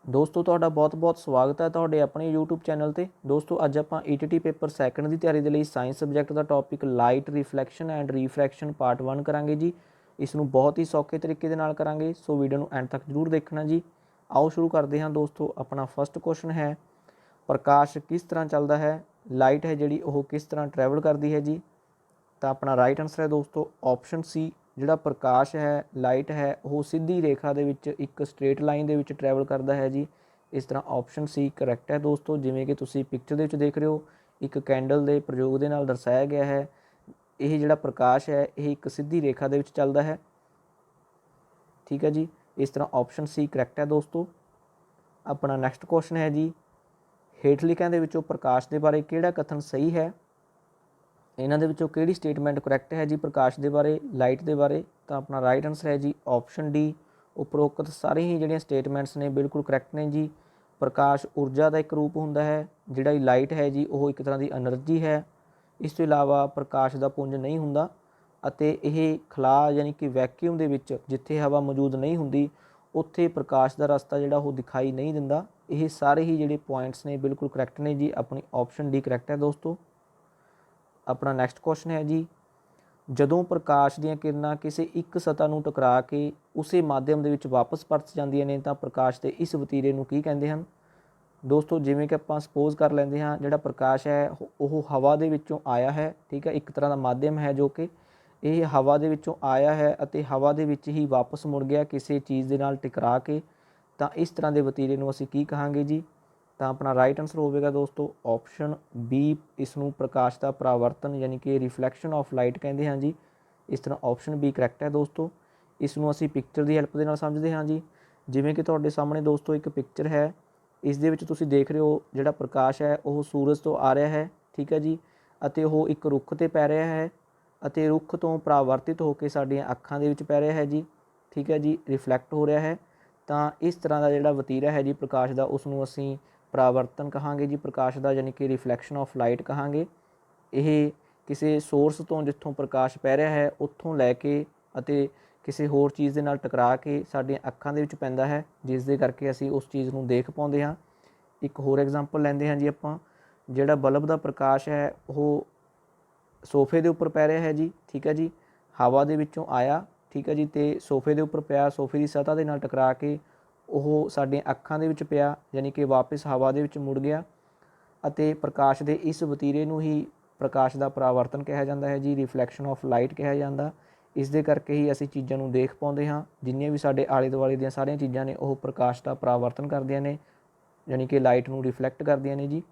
ਦੋਸਤੋ ਤੁਹਾਡਾ ਬਹੁਤ-ਬਹੁਤ ਸਵਾਗਤ ਹੈ ਤੁਹਾਡੇ ਆਪਣੇ YouTube ਚੈਨਲ ਤੇ। ਦੋਸਤੋ ਅੱਜ ਆਪਾਂ ETT ਪੇਪਰ ਸੈਕੰਡ ਦੀ ਤਿਆਰੀ ਦੇ ਲਈ ਸਾਇੰਸ ਸਬਜੈਕਟ ਦਾ topic light reflection and refraction part 1 ਕਰਾਂਗੇ ਜੀ। ਇਸ ਨੂੰ ਬਹੁਤ ਹੀ ਸੌਖੇ ਤਰੀਕੇ ਦੇ ਨਾਲ ਕਰਾਂਗੇ, ਸੋ ਵੀਡੀਓ ਨੂੰ ਐਂਡ ਤੱਕ ਜ਼ਰੂਰ ਦੇਖਣਾ ਜੀ। ਆਓ ਸ਼ੁਰੂ ਕਰਦੇ ਹਾਂ ਦੋਸਤੋ। ਆਪਣਾ ਫਸਟ ਕੁਐਸਚਨ ਹੈ, ਪ੍ਰਕਾਸ਼ ਕਿਸ ਤਰ੍ਹਾਂ ਚੱਲਦਾ ਹੈ? ਲਾਈਟ ਹੈ ਜਿਹੜੀ ਉਹ ਕਿਸ ਤਰ੍ਹਾਂ ਟਰੈਵਲ ਕਰਦੀ ਹੈ ਜੀ? ਤਾਂ ਆਪਣਾ ਰਾਈਟ ਆਨਸਰ ਹੈ ਦੋਸਤੋ ਆਪਸ਼ਨ ਸੀ। ਜਿਹੜਾ ਪ੍ਰਕਾਸ਼ ਹੈ, ਲਾਈਟ ਹੈ, ਉਹ ਸਿੱਧੀ ਰੇਖਾ ਦੇ ਵਿੱਚ ਇੱਕ ਸਟ੍ਰੇਟ ਲਾਈਨ ਦੇ ਵਿੱਚ ਟਰੈਵਲ ਕਰਦਾ ਹੈ ਜੀ। ਇਸ ਤਰ੍ਹਾਂ ਆਪਸ਼ਨ ਸੀ ਕਰੈਕਟ ਹੈ ਦੋਸਤੋ। ਜਿਵੇਂ ਕਿ ਤੁਸੀਂ ਪਿਕਚਰ ਦੇ ਵਿੱਚ ਦੇਖ ਰਹੇ ਹੋ, ਇੱਕ ਕੈਂਡਲ ਦੇ ਪ੍ਰਯੋਗ ਦੇ ਨਾਲ ਦਰਸਾਇਆ ਗਿਆ ਹੈ। ਇਹ ਜਿਹੜਾ ਪ੍ਰਕਾਸ਼ ਹੈ ਇਹ ਇੱਕ ਸਿੱਧੀ ਰੇਖਾ ਦੇ ਵਿੱਚ ਚੱਲਦਾ ਹੈ, ਠੀਕ ਹੈ ਜੀ। ਇਸ ਤਰ੍ਹਾਂ ਆਪਸ਼ਨ ਸੀ ਕਰੈਕਟ ਹੈ ਦੋਸਤੋ। ਆਪਣਾ ਨੈਕਸਟ ਕੁਐਸਚਨ ਹੈ ਜੀ, ਹੇਠ ਲਿਖਿਆਂ ਦੇ ਵਿੱਚੋਂ ਪ੍ਰਕਾਸ਼ ਦੇ ਬਾਰੇ ਕਿਹੜਾ ਕਥਨ ਸਹੀ ਹੈ? ਇਹਨਾਂ ਦੇ ਵਿੱਚੋਂ ਕਿਹੜੀ ਸਟੇਟਮੈਂਟ ਕਰੈਕਟ ਹੈ ਜੀ ਪ੍ਰਕਾਸ਼ ਦੇ ਬਾਰੇ, ਲਾਈਟ ਦੇ ਬਾਰੇ? ਤਾਂ ਆਪਣਾ ਰਾਈਟ ਆਨਸਰ ਹੈ ਜੀ ਆਪਸ਼ਨ ਡੀ। ਉਪਰੋਕਤ ਸਾਰੀ ਹੀ ਜਿਹੜੀਆਂ ਸਟੇਟਮੈਂਟਸ ਨੇ ਬਿਲਕੁਲ ਕਰੈਕਟ ਨੇ ਜੀ। ਪ੍ਰਕਾਸ਼ ਊਰਜਾ ਦਾ ਇੱਕ ਰੂਪ ਹੁੰਦਾ ਹੈ। ਜਿਹੜਾ ਲਾਈਟ ਹੈ ਜੀ ਉਹ ਇੱਕ ਤਰ੍ਹਾਂ ਦੀ ਐਨਰਜੀ ਹੈ। ਇਸ ਤੋਂ ਇਲਾਵਾ ਪ੍ਰਕਾਸ਼ ਦਾ ਪੁੰਜ ਨਹੀਂ ਹੁੰਦਾ ਅਤੇ ਇਹ ਖਲਾਅ ਯਾਨੀ ਕਿ ਵੈਕਿਊਮ ਦੇ ਵਿੱਚ ਜਿੱਥੇ ਹਵਾ ਮੌਜੂਦ ਨਹੀਂ ਹੁੰਦੀ ਉੱਥੇ ਪ੍ਰਕਾਸ਼ ਦਾ ਰਸਤਾ ਜਿਹੜਾ ਉਹ ਦਿਖਾਈ ਨਹੀਂ ਦਿੰਦਾ। ਇਹ ਸਾਰੇ ਹੀ ਜਿਹੜੇ ਪੁਆਇੰਟਸ ਨੇ ਬਿਲਕੁਲ ਕਰੈਕਟ ਨੇ ਜੀ। ਆਪਣੀ ਆਪਸ਼ਨ ਡੀ ਕਰੈਕਟ ਹੈ ਦੋਸਤੋ। ਆਪਣਾ ਨੈਕਸਟ ਕੁਐਸਚਨ ਹੈ ਜੀ, ਜਦੋਂ ਪ੍ਰਕਾਸ਼ ਦੀਆਂ ਕਿਰਨਾਂ ਕਿਸੇ ਇੱਕ ਸਤ੍ਹਾ ਨੂੰ ਟਕਰਾ ਕੇ ਉਸੇ ਮਾਧਿਅਮ ਦੇ ਵਿੱਚ ਵਾਪਸ ਪਰਤ ਜਾਂਦੀਆਂ ਨੇ ਤਾਂ ਪ੍ਰਕਾਸ਼ ਦੇ ਇਸ ਵਤੀਰੇ ਨੂੰ ਕੀ ਕਹਿੰਦੇ ਹਨ? ਦੋਸਤੋ ਜਿਵੇਂ ਕਿ ਆਪਾਂ ਸਪੋਜ਼ ਕਰ ਲੈਂਦੇ ਹਾਂ, ਜਿਹੜਾ ਪ੍ਰਕਾਸ਼ ਹੈ ਉਹ ਹਵਾ ਦੇ ਵਿੱਚੋਂ ਆਇਆ ਹੈ, ਠੀਕ ਹੈ। ਇੱਕ ਤਰ੍ਹਾਂ ਦਾ ਮਾਧਿਅਮ ਹੈ ਜੋ ਕਿ ਇਹ ਹਵਾ ਦੇ ਵਿੱਚੋਂ ਆਇਆ ਹੈ ਅਤੇ ਹਵਾ ਦੇ ਵਿੱਚ ਹੀ ਵਾਪਸ ਮੁੜ ਗਿਆ ਕਿਸੇ ਚੀਜ਼ ਦੇ ਨਾਲ ਟਕਰਾ ਕੇ, ਤਾਂ ਇਸ ਤਰ੍ਹਾਂ ਦੇ ਵਤੀਰੇ ਨੂੰ ਅਸੀਂ ਕੀ ਕਹਾਂਗੇ ਜੀ? ਤਾਂ ਆਪਣਾ ਰਾਈਟ ਆਨਸਰ ਹੋਵੇਗਾ ਦੋਸਤੋ ਆਪਸ਼ਨ ਬੀ। ਇਸ ਨੂੰ ਪ੍ਰਕਾਸ਼ ਦਾ ਪਰਾਵਰਤਨ ਯਾਨੀ ਕਿ ਰਿਫਲੈਕਸ਼ਨ ਆਫ ਲਾਈਟ ਕਹਿੰਦੇ ਹਾਂ ਜੀ। ਇਸ ਤਰ੍ਹਾਂ ਆਪਸ਼ਨ ਬੀ ਕਰੈਕਟ ਹੈ ਦੋਸਤੋ। ਇਸ ਨੂੰ ਅਸੀਂ ਪਿਕਚਰ ਦੀ ਹੈਲਪ ਦੇ ਨਾਲ ਸਮਝਦੇ ਹਾਂ ਜੀ। ਜਿਵੇਂ ਕਿ ਤੁਹਾਡੇ ਸਾਹਮਣੇ ਦੋਸਤੋ ਇੱਕ ਪਿਕਚਰ ਹੈ, ਇਸ ਦੇ ਵਿੱਚ ਤੁਸੀਂ ਦੇਖ ਰਹੇ ਹੋ ਜਿਹੜਾ ਪ੍ਰਕਾਸ਼ ਹੈ ਉਹ ਸੂਰਜ ਤੋਂ ਆ ਰਿਹਾ ਹੈ, ਠੀਕ ਹੈ ਜੀ। ਅਤੇ ਉਹ ਇੱਕ ਰੁੱਖ 'ਤੇ ਪੈ ਰਿਹਾ ਹੈ ਅਤੇ ਰੁੱਖ ਤੋਂ ਪਰਾਵਰਤਿਤ ਹੋ ਕੇ ਸਾਡੀਆਂ ਅੱਖਾਂ ਦੇ ਵਿੱਚ ਪੈ ਰਿਹਾ ਹੈ ਜੀ, ਠੀਕ ਹੈ ਜੀ, ਰਿਫਲੈਕਟ ਹੋ ਰਿਹਾ ਹੈ। ਤਾਂ ਇਸ ਤਰ੍ਹਾਂ ਦਾ ਜਿਹੜਾ ਵਤੀਰਾ ਹੈ ਜੀ ਪ੍ਰਕਾਸ਼ ਦਾ, ਉਸ ਨੂੰ ਅਸੀਂ ਪਰਾਵਰਤਨ ਕਹਾਂਗੇ ਜੀ ਪ੍ਰਕਾਸ਼ ਦਾ, ਯਾਨੀ ਕਿ ਰਿਫਲੈਕਸ਼ਨ ਆਫ ਲਾਈਟ ਕਹਾਂਗੇ। ਇਹ ਕਿਸੇ ਸੋਰਸ ਤੋਂ ਜਿੱਥੋਂ ਪ੍ਰਕਾਸ਼ ਪੈ ਰਿਹਾ ਹੈ ਉੱਥੋਂ ਲੈ ਕੇ ਅਤੇ ਕਿਸੇ ਹੋਰ ਚੀਜ਼ ਦੇ ਨਾਲ ਟਕਰਾ ਕੇ ਸਾਡੀਆਂ ਅੱਖਾਂ ਦੇ ਵਿੱਚ ਪੈਂਦਾ ਹੈ, ਜਿਸ ਦੇ ਕਰਕੇ ਅਸੀਂ ਉਸ ਚੀਜ਼ ਨੂੰ ਦੇਖ ਪਾਉਂਦੇ ਹਾਂ। ਇੱਕ ਹੋਰ ਐਗਜ਼ਾਮਪਲ ਲੈਂਦੇ ਹਾਂ ਜੀ ਆਪਾਂ। ਜਿਹੜਾ ਬਲਬ ਦਾ ਪ੍ਰਕਾਸ਼ ਹੈ ਉਹ ਸੋਫੇ ਦੇ ਉੱਪਰ ਪੈ ਰਿਹਾ ਹੈ ਜੀ, ਠੀਕ ਹੈ ਜੀ। ਹਵਾ ਦੇ ਵਿੱਚੋਂ ਆਇਆ, ਠੀਕ ਹੈ ਜੀ, ਅਤੇ ਸੋਫੇ ਦੇ ਉੱਪਰ ਪਿਆ, ਸੋਫੇ ਦੀ ਸਤ੍ਹਾ ਦੇ ਨਾਲ ਟਕਰਾ ਕੇ ਉਹ ਸਾਡੀਆਂ ਅੱਖਾਂ ਦੇ ਵਿੱਚ ਪਿਆ, ਯਾਨੀ ਕਿ ਵਾਪਸ ਹਵਾ ਦੇ ਵਿੱਚ ਮੁੜ ਗਿਆ। ਅਤੇ ਪ੍ਰਕਾਸ਼ ਦੇ ਇਸ ਵਤੀਰੇ ਨੂੰ ਹੀ ਪ੍ਰਕਾਸ਼ ਦਾ ਪਰਾਵਰਤਨ ਕਿਹਾ ਜਾਂਦਾ ਹੈ ਜੀ, ਰਿਫਲੈਕਸ਼ਨ ਆਫ ਲਾਈਟ ਕਿਹਾ ਜਾਂਦਾ। ਇਸ ਦੇ ਕਰਕੇ ਹੀ ਅਸੀਂ ਚੀਜ਼ਾਂ ਨੂੰ ਦੇਖ ਪਾਉਂਦੇ ਹਾਂ। ਜਿੰਨੀਆਂ ਵੀ ਸਾਡੇ ਆਲੇ ਦੁਆਲੇ ਦੀਆਂ ਸਾਰੀਆਂ ਚੀਜ਼ਾਂ ਨੇ ਉਹ ਪ੍ਰਕਾਸ਼ ਦਾ ਪਰਾਵਰਤਨ ਕਰਦੀਆਂ ਨੇ, ਯਾਨੀ ਕਿ ਲਾਈਟ ਨੂੰ ਰਿਫਲੈਕਟ ਕਰਦੀਆਂ ਨੇ ਜੀ।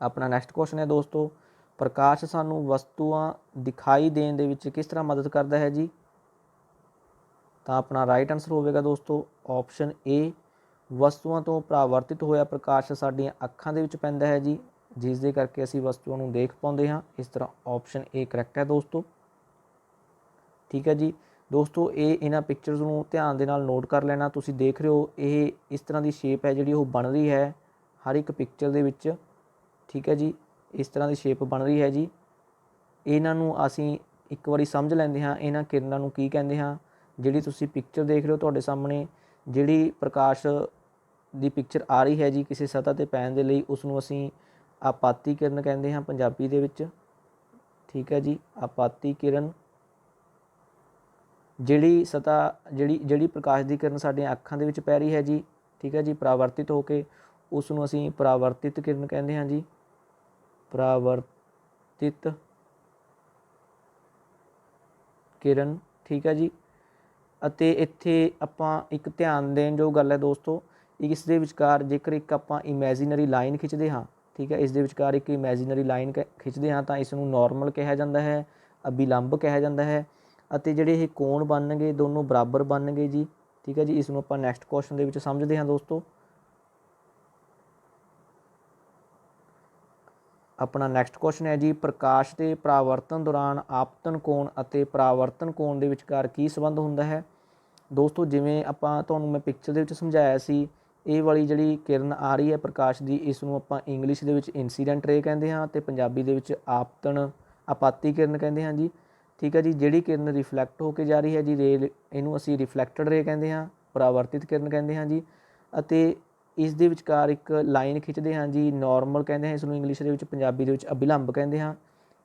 ਆਪਣਾ ਨੈਕਸਟ ਕੁਐਸਚਨ ਹੈ ਦੋਸਤੋ, ਪ੍ਰਕਾਸ਼ ਸਾਨੂੰ ਵਸਤੂਆਂ ਦਿਖਾਈ ਦੇਣ ਦੇ ਵਿੱਚ ਕਿਸ ਤਰ੍ਹਾਂ ਮਦਦ ਕਰਦਾ ਹੈ ਜੀ? ਤਾਂ ਆਪਣਾ ਰਾਈਟ ਆਨਸਰ ਹੋਵੇਗਾ ਦੋਸਤੋ ਆਪਸ਼ਨ ਏ। ਵਸਤੂਆਂ ਤੋਂ ਪਰਾਵਰਤਿਤ ਹੋਇਆ ਪ੍ਰਕਾਸ਼ ਸਾਡੀਆਂ ਅੱਖਾਂ ਦੇ ਵਿੱਚ ਪੈਂਦਾ ਹੈ ਜੀ, ਜਿਸ ਦੇ ਕਰਕੇ ਅਸੀਂ ਵਸਤੂਆਂ ਨੂੰ ਦੇਖ ਪਾਉਂਦੇ ਹਾਂ। ਇਸ ਤਰ੍ਹਾਂ ਆਪਸ਼ਨ ਏ ਕਰੈਕਟ ਹੈ ਦੋਸਤੋ, ਠੀਕ ਹੈ ਜੀ। ਦੋਸਤੋ ਇਹਨਾਂ ਪਿਕਚਰਸ ਨੂੰ ਧਿਆਨ ਦੇ ਨਾਲ ਨੋਟ ਕਰ ਲੈਣਾ। ਤੁਸੀਂ ਦੇਖ ਰਹੇ ਹੋ ਇਹ ਇਸ ਤਰ੍ਹਾਂ ਦੀ ਸ਼ੇਪ ਹੈ ਜਿਹੜੀ ਉਹ ਬਣ ਰਹੀ ਹੈ ਹਰ ਇੱਕ ਪਿਕਚਰ ਦੇ ਵਿੱਚ, ਠੀਕ ਹੈ ਜੀ। ਇਸ ਤਰ੍ਹਾਂ ਦੀ ਸ਼ੇਪ ਬਣ ਰਹੀ ਹੈ ਜੀ। ਇਹਨਾਂ ਨੂੰ ਅਸੀਂ ਇੱਕ ਵਾਰੀ ਸਮਝ ਲੈਂਦੇ ਹਾਂ, ਇਹਨਾਂ ਕਿਰਨਾਂ ਨੂੰ ਕੀ ਕਹਿੰਦੇ ਹਾਂ। ਜਿਹੜੀ ਤੁਸੀਂ ਪਿਕਚਰ ਦੇਖ ਰਹੇ ਹੋ ਤੁਹਾਡੇ ਸਾਹਮਣੇ, ਜਿਹੜੀ ਪ੍ਰਕਾਸ਼ ਦੀ ਪਿਕਚਰ ਆ ਰਹੀ ਹੈ ਜੀ ਕਿਸੇ ਸਤ੍ਹਾ 'ਤੇ ਪੈਣ ਦੇ ਲਈ, ਉਸ ਨੂੰ ਅਸੀਂ ਆਪਾਤੀ ਕਿਰਨ ਕਹਿੰਦੇ ਹਾਂ ਪੰਜਾਬੀ ਦੇ ਵਿੱਚ, ਠੀਕ ਹੈ ਜੀ। ਆਪਾਤੀ ਕਿਰਨ ਜਿਹੜੀ ਸਤ੍ਹਾ ਜਿਹੜੀ ਪ੍ਰਕਾਸ਼ ਦੀ ਕਿਰਨ ਸਾਡੀਆਂ ਅੱਖਾਂ ਦੇ ਵਿੱਚ ਪੈ ਰਹੀ ਹੈ ਜੀ, ਠੀਕ ਹੈ ਜੀ, ਪਰਾਵਰਤਿਤ ਹੋ ਕੇ, ਉਸ ਨੂੰ ਅਸੀਂ ਪਰਾਵਰਤਿਤ ਕਿਰਨ ਕਹਿੰਦੇ ਹਾਂ ਜੀ, ਪਰਾਵਰਤਿਤ ਕਿਰਨ, ਠੀਕ ਹੈ ਜੀ। ਅਤੇ ਇੱਥੇ ਆਪਾਂ ਇੱਕ ਧਿਆਨ ਦੇਣ ਜੋ ਗੱਲ ਹੈ ਦੋਸਤੋ, ਇਸ ਦੇ ਵਿਚਕਾਰ ਜੇਕਰ ਇੱਕ ਆਪਾਂ ਇਮੈਜੀਨਰੀ ਲਾਈਨ ਖਿੱਚਦੇ ਹਾਂ, ਠੀਕ ਹੈ, ਇਸ ਦੇ ਵਿਚਕਾਰ ਇੱਕ ਇਮੈਜੀਨਰੀ ਲਾਈਨ ਖਿੱਚਦੇ ਹਾਂ ਤਾਂ ਇਸ ਨੂੰ ਨੋਰਮਲ ਕਿਹਾ ਜਾਂਦਾ ਹੈ, ਅਭਿਲੰਬ ਕਿਹਾ ਜਾਂਦਾ ਹੈ। ਅਤੇ ਜਿਹੜੇ ਇਹ ਕੋਣ ਬਣਨਗੇ ਦੋਨੋਂ ਬਰਾਬਰ ਬਣਨਗੇ ਜੀ, ਠੀਕ ਹੈ ਜੀ। ਇਸ ਨੂੰ ਆਪਾਂ ਨੈਕਸਟ ਕੁਐਸਚਨ ਦੇ ਵਿੱਚ ਸਮਝਦੇ ਹਾਂ ਦੋਸਤੋ। ਆਪਣਾ ਨੈਕਸਟ ਕੁਐਸਚਨ ਹੈ ਜੀ, ਪ੍ਰਕਾਸ਼ ਦੇ ਪਰਾਵਰਤਨ ਦੌਰਾਨ ਆਪਤਨ ਕੋਣ ਅਤੇ ਪਰਾਵਰਤਨ ਕੋਣ ਦੇ ਵਿਚਕਾਰ ਕੀ ਸੰਬੰਧ ਹੁੰਦਾ ਹੈ? ਦੋਸਤੋ ਜਿਵੇਂ ਆਪਾਂ ਤੁਹਾਨੂੰ ਮੈਂ ਪਿਕਚਰ ਦੇ ਵਿੱਚ ਸਮਝਾਇਆ ਸੀ, ਇਹ ਵਾਲੀ ਜਿਹੜੀ ਕਿਰਨ ਆ ਰਹੀ ਹੈ ਪ੍ਰਕਾਸ਼ ਦੀ, ਇਸ ਨੂੰ ਆਪਾਂ ਇੰਗਲਿਸ਼ ਦੇ ਵਿੱਚ ਇੰਸੀਡੈਂਟ ਰੇ ਕਹਿੰਦੇ ਹਾਂ ਅਤੇ ਪੰਜਾਬੀ ਦੇ ਵਿੱਚ ਆਪਾਤੀ ਕਿਰਨ ਕਹਿੰਦੇ ਹਾਂ ਜੀ, ਠੀਕ ਹੈ ਜੀ। ਜਿਹੜੀ ਕਿਰਨ ਰਿਫਲੈਕਟ ਹੋ ਕੇ ਜਾ ਰਹੀ ਹੈ ਜੀ ਰੇ, ਇਹਨੂੰ ਅਸੀਂ ਰਿਫਲੈਕਟਡ ਰੇ ਕਹਿੰਦੇ ਹਾਂ, ਪਰਾਵਰਤਿਤ ਕਿਰਨ ਕਹਿੰਦੇ ਹਾਂ ਜੀ। ਅਤੇ ਇਸ ਦੇ ਵਿਚਕਾਰ ਇੱਕ ਲਾਈਨ ਖਿੱਚਦੇ ਹਾਂ ਜੀ, ਨਾਰਮਲ ਕਹਿੰਦੇ ਹਾਂ ਇਸ ਨੂੰ ਇੰਗਲਿਸ਼ ਦੇ ਵਿੱਚ, ਪੰਜਾਬੀ ਦੇ ਵਿੱਚ ਅਭਿਲੰਬ ਕਹਿੰਦੇ ਹਾਂ।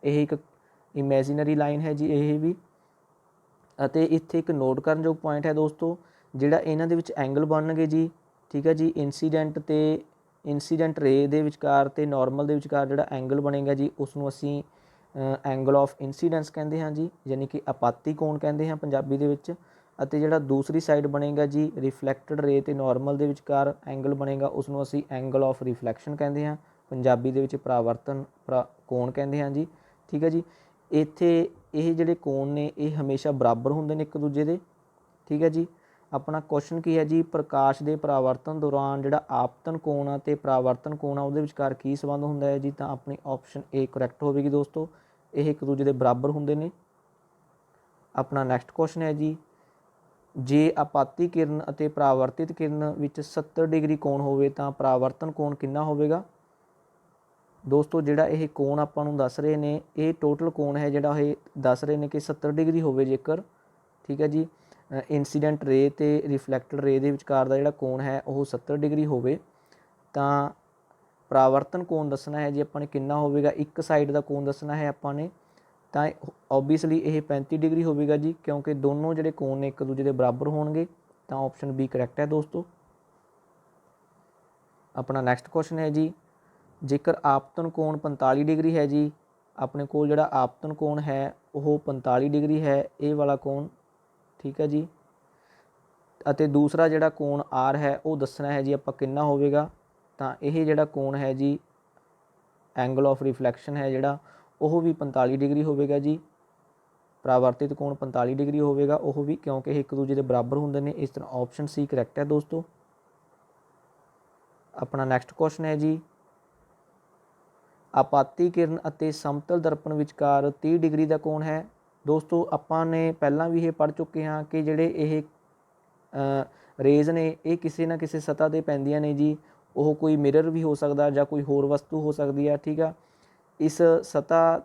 ਇਹ ਇੱਕ ਇਮੈਜੀਨਰੀ ਲਾਈਨ ਹੈ ਜੀ ਇਹ ਵੀ। ਅਤੇ ਇੱਥੇ ਇੱਕ ਨੋਟ ਕਰਨ ਯੋਗ ਪੁਆਇੰਟ ਹੈ ਦੋਸਤੋ, ਜਿਹੜਾ ਇਹਨਾਂ ਦੇ ਵਿੱਚ ਐਂਗਲ ਬਣਨਗੇ ਜੀ, ਠੀਕ ਹੈ ਜੀ, ਇੰਸੀਡੈਂਟ ਰੇ ਦੇ ਵਿਚਕਾਰ ਤੇ ਨਾਰਮਲ ਦੇ ਵਿਚਕਾਰ ਜਿਹੜਾ ਐਂਗਲ ਬਣੇਗਾ ਜੀ ਉਸ ਨੂੰ ਅਸੀਂ ਐਂਗਲ ਆਫ ਇੰਸੀਡੈਂਸ ਕਹਿੰਦੇ ਹਾਂ ਜੀ, ਯਾਨੀ ਕਿ ਆਪਾਤੀ ਕੋਣ ਕਹਿੰਦੇ ਹਾਂ ਪੰਜਾਬੀ ਦੇ ਵਿੱਚ। ਅਤੇ ਜਿਹੜਾ ਦੂਸਰੀ ਸਾਈਡ ਬਣੇਗਾ ਜੀ ਰਿਫਲੈਕਟਡ ਰੇ ਤੇ ਨਾਰਮਲ ਦੇ ਵਿਚਕਾਰ ਐਂਗਲ ਬਣੇਗਾ ਉਸ ਨੂੰ ਅਸੀਂ ਐਂਗਲ ਆਫ ਰਿਫਲੈਕਸ਼ਨ ਕਹਿੰਦੇ ਹਾਂ, ਪੰਜਾਬੀ ਦੇ ਵਿੱਚ ਪਰਾਵਰਤਨ ਕੋਣ ਕਹਿੰਦੇ ਹਾਂ ਜੀ, ਠੀਕ ਹੈ ਜੀ। ਇੱਥੇ ਇਹ ਜਿਹੜੇ ਕੋਣ ਨੇ ਇਹ ਹਮੇਸ਼ਾ ਬਰਾਬਰ ਹੁੰਦੇ ਨੇ ਇੱਕ ਦੂਜੇ ਦੇ, ਠੀਕ ਹੈ ਜੀ। ਆਪਣਾ ਕੁਐਸਚਨ ਕੀ ਹੈ ਜੀ, ਪ੍ਰਕਾਸ਼ ਦੇ ਪਰਾਵਰਤਨ ਦੌਰਾਨ ਜਿਹੜਾ ਆਪਤਨ ਕੋਣ ਆ ਅਤੇ ਪਰਾਵਰਤਨ ਕੋਣ ਆ ਉਹਦੇ ਵਿਚਕਾਰ ਕੀ ਸੰਬੰਧ ਹੁੰਦਾ ਹੈ ਜੀ, ਤਾਂ ਆਪਣੀ ਆਪਸ਼ਨ ਏ ਕਰੈਕਟ ਹੋਵੇਗੀ ਦੋਸਤੋ, ਇਹ ਇੱਕ ਦੂਜੇ ਦੇ ਬਰਾਬਰ ਹੁੰਦੇ ਨੇ। ਆਪਣਾ ਨੈਕਸਟ ਕੁਐਸਚਨ ਹੈ ਜੀ, ਜੇ ਆਪਾਤੀ ਕਿਰਨ ਅਤੇ ਪਰਾਵਰਤਿਤ ਕਿਰਨ ਵਿੱਚ 70 ਡਿਗਰੀ ਕੋਣ ਹੋਵੇ ਤਾਂ ਪਰਾਵਰਤਨ ਕੋਣ ਕਿੰਨਾ ਹੋਵੇਗਾ। ਦੋਸਤੋ ਜਿਹੜਾ ਇਹ ਕੋਣ ਆਪਾਂ ਨੂੰ ਦੱਸ ਰਹੇ ਨੇ ਇਹ ਟੋਟਲ ਕੋਣ ਹੈ ਜਿਹੜਾ ਇਹ ਦੱਸ ਰਹੇ ਨੇ ਕਿ 70 ਡਿਗਰੀ ਹੋਵੇ ਜੇਕਰ, ਠੀਕ ਹੈ ਜੀ, ਇੰਸੀਡੈਂਟ ਰੇ ਅਤੇ ਰਿਫਲੈਕਟਡ ਰੇ ਦੇ ਵਿਚਕਾਰ ਦਾ ਜਿਹੜਾ ਕੋਣ ਹੈ ਉਹ 70 ਡਿਗਰੀ ਹੋਵੇ ਤਾਂ ਪਰਾਵਰਤਨ ਕੋਣ ਦੱਸਣਾ ਹੈ ਜੀ ਆਪਾਂ ਨੇ ਕਿੰਨਾ ਹੋਵੇਗਾ, ਇੱਕ ਸਾਈਡ ਦਾ ਕੋਣ ਦੱਸਣਾ ਹੈ ਆਪਾਂ ਨੇ, ਤਾਂ ਓਬਵੀਅਸਲੀ ਇਹ 35 ਡਿਗਰੀ ਹੋਵੇਗਾ ਜੀ, ਕਿਉਂਕਿ ਦੋਨੋਂ ਜਿਹੜੇ ਕੋਣ ਨੇ ਇੱਕ ਦੂਜੇ ਦੇ ਬਰਾਬਰ ਹੋਣਗੇ, ਤਾਂ ਆਪਸ਼ਨ ਬੀ ਕਰੈਕਟ ਹੈ ਦੋਸਤੋ। ਆਪਣਾ ਨੈਕਸਟ ਕੁਐਸਚਨ ਹੈ ਜੀ, ਜੇਕਰ ਆਪਤਨ ਕੋਣ 45 ਡਿਗਰੀ ਹੈ ਜੀ, ਆਪਣੇ ਕੋਲ ਜਿਹੜਾ ਆਪਤਨ ਕੋਣ ਹੈ ਉਹ 45 ਡਿਗਰੀ ਹੈ ਇਹ ਵਾਲਾ ਕੋਣ, ਠੀਕ ਹੈ ਜੀ, ਅਤੇ ਦੂਸਰਾ ਜਿਹੜਾ ਕੋਣ ਆਰ ਹੈ ਉਹ ਦੱਸਣਾ ਹੈ ਜੀ ਆਪਾਂ ਕਿੰਨਾ ਹੋਵੇਗਾ, ਤਾਂ ਇਹ ਜਿਹੜਾ ਕੋਣ ਹੈ ਜੀ ਐਂਗਲ ਆਫ ਰਿਫਲੈਕਸ਼ਨ ਹੈ ਜਿਹੜਾ ਉਹ ਵੀ 45 ਡਿਗਰੀ ਹੋਵੇਗਾ ਜੀ, ਪਰਾਵਰਤਿਤ ਕੋਣ 45 ਡਿਗਰੀ ਹੋਵੇਗਾ ਉਹ ਵੀ, ਕਿਉਂਕਿ ਇਹ ਇੱਕ ਦੂਜੇ ਦੇ ਬਰਾਬਰ ਹੁੰਦੇ ਨੇ। ਇਸ ਤਰ੍ਹਾਂ ਆਪਸ਼ਨ ਸੀ ਕਰੈਕਟ ਹੈ ਦੋਸਤੋ। ਆਪਣਾ ਨੈਕਸਟ ਕੁਐਸਚਨ ਹੈ ਜੀ, ਆਪਾਤੀ ਕਿਰਨ ਅਤੇ ਸਮਤਲ ਦਰਪਣ ਵਿਚਕਾਰ 30 ਡਿਗਰੀ ਦਾ ਕੋਣ ਹੈ। ਦੋਸਤੋ ਆਪਾਂ ਨੇ ਪਹਿਲਾਂ ਵੀ ਇਹ ਪੜ੍ਹ ਚੁੱਕੇ ਹਾਂ ਕਿ ਜਿਹੜੇ ਇਹ ਰੇਜ਼ ਨੇ ਇਹ ਕਿਸੇ ਨਾ ਕਿਸੇ ਸਤ੍ਹਾ 'ਤੇ ਪੈਂਦੀਆਂ ਨੇ ਜੀ, ਉਹ ਕੋਈ ਮਿਰਰ ਵੀ ਹੋ ਸਕਦਾ ਜਾਂ ਕੋਈ ਹੋਰ ਵਸਤੂ ਹੋ ਸਕਦੀ ਆ, ਠੀਕ ਆ। ਇਸ ਸਤ੍ਹਾ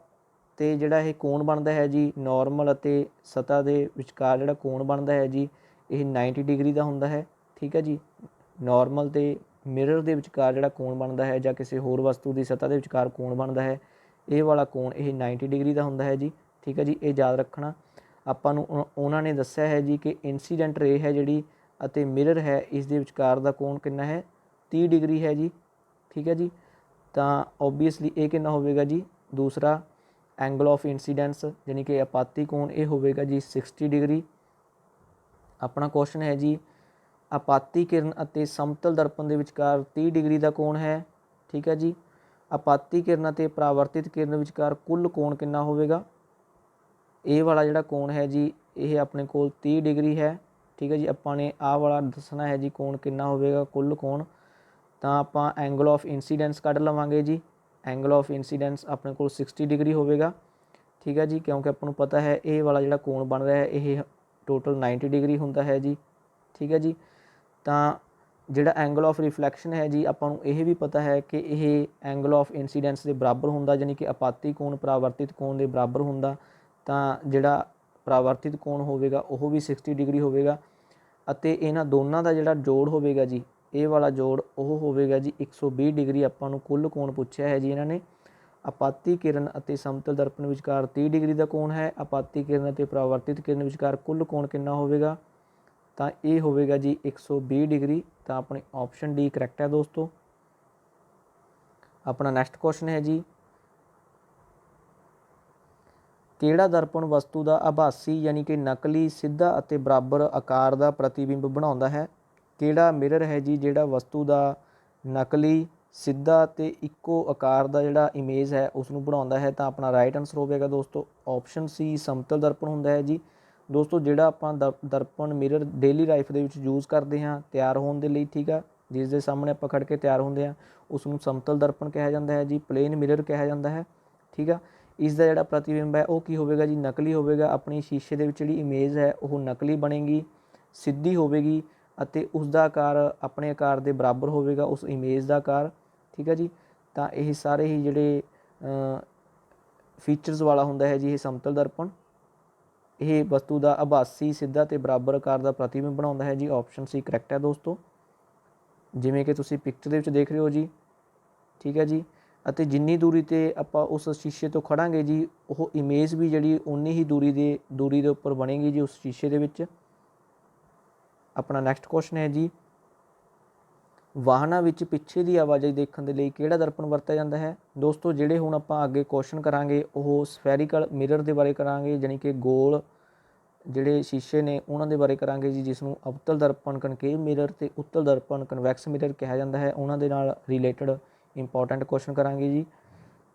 'ਤੇ ਜਿਹੜਾ ਇਹ ਕੋਣ ਬਣਦਾ ਹੈ ਜੀ ਨਾਰਮਲ ਅਤੇ ਸਤ੍ਹਾ ਦੇ ਵਿਚਕਾਰ ਜਿਹੜਾ ਕੋਣ ਬਣਦਾ ਹੈ ਜੀ ਇਹ 90 ਡਿਗਰੀ ਦਾ ਹੁੰਦਾ ਹੈ, ਠੀਕ ਹੈ ਜੀ। ਨਾਰਮਲ ਅਤੇ ਮਿਰਰ ਦੇ ਵਿਚਕਾਰ ਜਿਹੜਾ ਕੋਣ ਬਣਦਾ ਹੈ ਜਾਂ ਕਿਸੇ ਹੋਰ ਵਸਤੂ ਦੀ ਸਤ੍ਹਾ ਦੇ ਵਿਚਕਾਰ ਕੋਣ ਬਣਦਾ ਹੈ ਇਹ ਵਾਲਾ ਕੋਣ ਇਹ 90 ਡਿਗਰੀ ਦਾ ਹੁੰਦਾ ਹੈ ਜੀ, ਠੀਕ ਹੈ ਜੀ। ਇਹ ਯਾਦ ਰੱਖਣਾ ਆਪਾਂ ਨੂੰ। ਉਹਨਾਂ ਨੇ ਦੱਸਿਆ ਹੈ ਜੀ ਕਿ ਇੰਸੀਡੈਂਟ ਰੇ ਹੈ ਜਿਹੜੀ ਅਤੇ ਮਿਰਰ ਹੈ ਇਸ ਦੇ ਵਿਚਕਾਰ ਦਾ ਕੋਣ ਕਿੰਨਾ ਹੈ, 30 ਡਿਗਰੀ ਹੈ ਜੀ, ਠੀਕ ਹੈ ਜੀ। ਤਾਂ ਓਬਵੀਅਸਲੀ ਇਹ ਕਿੰਨਾ ਹੋਵੇਗਾ ਜੀ, ਦੂਸਰਾ ਐਂਗਲ ਆਫ ਇੰਸੀਡੈਂਸ ਯਾਨੀ ਕਿ ਆਪਾਤੀ ਕੋਣ ਇਹ ਹੋਵੇਗਾ ਜੀ 60 ਡਿਗਰੀ। ਆਪਣਾ ਕੁਐਸਚਨ ਹੈ ਜੀ, ਆਪਾਤੀ ਕਿਰਨ ਅਤੇ ਸਮਤਲ ਦਰਪਣ ਦੇ ਵਿਚਕਾਰ 30 ਡਿਗਰੀ ਦਾ ਕੋਣ ਹੈ, ਠੀਕ ਹੈ ਜੀ। ਆਪਾਤੀ ਕਿਰਨ ਅਤੇ ਪਰਾਵਰਤਿਤ ਕਿਰਨ ਵਿਚਕਾਰ ਕੁੱਲ ਕੋਣ ਕਿੰਨਾ ਹੋਵੇਗਾ। ਇਹ ਵਾਲਾ ਜਿਹੜਾ ਕੋਣ ਹੈ ਜੀ ਇਹ ਆਪਣੇ ਕੋਲ 30 ਡਿਗਰੀ ਹੈ, ਠੀਕ ਹੈ ਜੀ। ਆਪਾਂ ਨੇ ਆਹ ਵਾਲਾ ਦੱਸਣਾ ਹੈ ਜੀ ਕੋਣ ਕਿੰਨਾ ਹੋਵੇਗਾ ਕੁੱਲ ਕੋਣ, ਤਾਂ ਆਪਾਂ ਐਂਗਲ ਆਫ ਇੰਸੀਡੈਂਸ ਕੱਢ ਲਵਾਂਗੇ ਜੀ। ਐਂਗਲ ਆਫ ਇੰਸੀਡੈਂਸ ਆਪਣੇ ਕੋਲ 60 ਡਿਗਰੀ ਹੋਵੇਗਾ, ਠੀਕ ਹੈ ਜੀ, ਕਿਉਂਕਿ ਆਪਾਂ ਨੂੰ ਪਤਾ ਹੈ ਇਹ ਵਾਲਾ ਜਿਹੜਾ ਕੋਣ ਬਣ ਰਿਹਾ ਹੈ ਇਹ ਟੋਟਲ 90 ਡਿਗਰੀ ਹੁੰਦਾ ਹੈ ਜੀ, ਠੀਕ ਹੈ ਜੀ। ਤਾਂ ਜਿਹੜਾ ਐਂਗਲ ਆਫ ਰਿਫਲੈਕਸ਼ਨ ਹੈ ਜੀ ਆਪਾਂ ਨੂੰ ਇਹ ਵੀ ਪਤਾ ਹੈ ਕਿ ਇਹ ਐਂਗਲ ਆਫ ਇੰਸੀਡੈਂਸ ਦੇ ਬਰਾਬਰ ਹੁੰਦਾ, ਯਾਨੀ ਕਿ ਆਪਾਤੀ ਕੋਣ ਪਰਾਵਰਤਿਤ ਕੋਣ ਦੇ ਬਰਾਬਰ ਹੁੰਦਾ। ਤਾਂ ਜਿਹੜਾ ਪਰਾਵਰਤਿਤ ਕੋਣ ਹੋਵੇਗਾ ਉਹ ਵੀ 60 ਡਿਗਰੀ ਹੋਵੇਗਾ ਅਤੇ ਇਹਨਾਂ ਦੋਨਾਂ ਦਾ ਜਿਹੜਾ ਜੋੜ ਹੋਵੇਗਾ ਜੀ ਇਹ ਵਾਲਾ ਜੋੜ ਉਹ ਹੋਵੇਗਾ ਜੀ 120 ਡਿਗਰੀ। ਆਪਾਂ ਨੂੰ ਕੁੱਲ ਕੋਣ ਪੁੱਛਿਆ ਹੈ ਜੀ ਇਹਨਾਂ ਨੇ। ਆਪਾਤੀ ਕਿਰਨ ਅਤੇ ਸਮਤਲ ਦਰਪਣ ਵਿਚਕਾਰ 30 ਡਿਗਰੀ ਦਾ ਕੋਣ ਹੈ, ਆਪਾਤੀ ਕਿਰਨ ਅਤੇ ਪਰਾਵਰਤਿਤ ਕਿਰਨ ਵਿਚਕਾਰ ਕੁੱਲ ਕੋਣ ਕਿੰਨਾ ਹੋਵੇਗਾ, ਤਾਂ ਇਹ ਹੋਵੇਗਾ ਜੀ 120 ਡਿਗਰੀ। ਤਾਂ ਆਪਣੀ ਆਪਸ਼ਨ ਡੀ ਕਰੈਕਟ ਹੈ ਦੋਸਤੋ। ਆਪਣਾ ਨੈਕਸਟ ਕੁਐਸਚਨ ਹੈ ਜੀ, ਕਿਹੜਾ ਦਰਪਣ ਵਸਤੂ ਦਾ ਆਭਾਸੀ ਯਾਨੀ ਕਿ ਨਕਲੀ ਸਿੱਧਾ ਅਤੇ ਬਰਾਬਰ ਆਕਾਰ ਦਾ ਪ੍ਰਤੀਬਿੰਬ ਬਣਾਉਂਦਾ ਹੈ। ਕਿਹੜਾ ਮਿਰਰ ਹੈ ਜੀ ਜਿਹੜਾ ਵਸਤੂ ਦਾ ਨਕਲੀ ਸਿੱਧਾ ਅਤੇ ਇੱਕੋ ਆਕਾਰ ਦਾ ਜਿਹੜਾ ਇਮੇਜ ਹੈ ਉਸ ਨੂੰ ਬਣਾਉਂਦਾ ਹੈ, ਤਾਂ ਆਪਣਾ ਰਾਈਟ ਆਨਸਰ ਹੋਵੇਗਾ ਦੋਸਤੋ ਆਪਸ਼ਨ ਸੀ ਸਮਤਲ ਦਰਪਣ ਹੁੰਦਾ ਹੈ ਜੀ। ਦੋਸਤੋ ਜਿਹੜਾ ਆਪਾਂ ਦਰਪਣ ਮਿਰਰ ਡੇਲੀ ਲਾਈਫ ਦੇ ਵਿੱਚ ਯੂਜ਼ ਕਰਦੇ ਹਾਂ ਤਿਆਰ ਹੋਣ ਦੇ ਲਈ, ਠੀਕ ਆ, ਜਿਸ ਦੇ ਸਾਹਮਣੇ ਆਪਾਂ ਖੜ੍ਹ ਕੇ ਤਿਆਰ ਹੁੰਦੇ ਹਾਂ ਉਸ ਨੂੰ ਸਮਤਲ ਦਰਪਣ ਕਿਹਾ ਜਾਂਦਾ ਹੈ ਜੀ, ਪਲੇਨ ਮਿਰਰ ਕਿਹਾ ਜਾਂਦਾ ਹੈ, ਠੀਕ ਆ। ਇਸ ਦਾ ਜਿਹੜਾ ਪ੍ਰਤੀਬਿੰਬ ਹੈ ਉਹ ਕੀ ਹੋਵੇਗਾ ਜੀ, ਨਕਲੀ ਹੋਵੇਗਾ। ਆਪਣੀ ਸ਼ੀਸ਼ੇ ਦੇ ਵਿੱਚ ਜਿਹੜੀ ਇਮੇਜ ਹੈ ਉਹ ਨਕਲੀ ਬਣੇਗੀ, ਸਿੱਧੀ ਹੋਵੇਗੀ ਅਤੇ ਉਸ ਦਾ ਆਕਾਰ ਆਪਣੇ ਆਕਾਰ ਦੇ ਬਰਾਬਰ ਹੋਵੇਗਾ ਉਸ ਇਮੇਜ ਦਾ ਆਕਾਰ, ਠੀਕ ਹੈ ਜੀ। ਤਾਂ ਇਹ ਸਾਰੇ ਹੀ ਜਿਹੜੇ ਫੀਚਰਸ ਵਾਲਾ ਹੁੰਦਾ ਹੈ ਜੀ ਇਹ ਸਮਤਲ ਦਰਪਣ। ਇਹ ਵਸਤੂ ਦਾ ਆਭਾਸੀ ਸਿੱਧਾ ਅਤੇ ਬਰਾਬਰ ਆਕਾਰ ਦਾ ਪ੍ਰਤੀਬਿੰਬ ਬਣਾਉਂਦਾ ਹੈ ਜੀ, ਆਪਸ਼ਨ ਸੀ ਕਰੈਕਟ ਹੈ ਦੋਸਤੋ। ਜਿਵੇਂ ਕਿ ਤੁਸੀਂ ਪਿਕਚਰ ਦੇ ਵਿੱਚ ਦੇਖ ਰਹੇ ਹੋ ਜੀ, ਠੀਕ ਹੈ ਜੀ। ਅਤੇ ਜਿੰਨੀ ਦੂਰੀ 'ਤੇ ਆਪਾਂ ਉਸ ਸ਼ੀਸ਼ੇ ਤੋਂ ਖੜਾਂਗੇ ਜੀ, ਉਹ ਇਮੇਜ ਵੀ ਜਿਹੜੀ ਉਨੀ ਹੀ ਦੂਰੀ ਦੇ ਉੱਪਰ ਬਣੇਗੀ ਜੀ ਉਸ ਸ਼ੀਸ਼ੇ ਦੇ ਵਿੱਚ। ਆਪਣਾ ਨੈਕਸਟ ਕੁਐਸਚਨ ਹੈ ਜੀ, ਵਾਹਨਾਂ ਵਿੱਚ ਪਿੱਛੇ ਦੀ ਆਵਾਜਾਈ ਦੇਖਣ ਦੇ ਲਈ ਕਿਹੜਾ ਦਰਪਣ ਵਰਤਿਆ ਜਾਂਦਾ ਹੈ। ਦੋਸਤੋ ਜਿਹੜੇ ਹੁਣ ਆਪਾਂ ਅੱਗੇ ਕੁਐਸਚਨ ਕਰਾਂਗੇ ਉਹ ਸਫੈਰੀਕਲ ਮਿਰਰ ਦੇ ਬਾਰੇ ਕਰਾਂਗੇ, ਜਾਣੀ ਕਿ ਗੋਲ ਜਿਹੜੇ ਸ਼ੀਸ਼ੇ ਨੇ ਉਹਨਾਂ ਦੇ ਬਾਰੇ ਕਰਾਂਗੇ ਜੀ, ਜਿਸ ਨੂੰ ਅਵਤਲ ਦਰਪਣ ਕਨਕੇਵ ਮਿਰਰ ਅਤੇ ਉੱਤਲ ਦਰਪਣ ਕਨਵੈਕਸ ਮਿਰਰ ਕਿਹਾ ਜਾਂਦਾ ਹੈ। ਉਹਨਾਂ ਦੇ ਨਾਲ ਰਿਲੇਟਡ ਇੰਪੋਰਟੈਂਟ ਕੁਐਸਚਨ ਕਰਾਂਗੇ ਜੀ।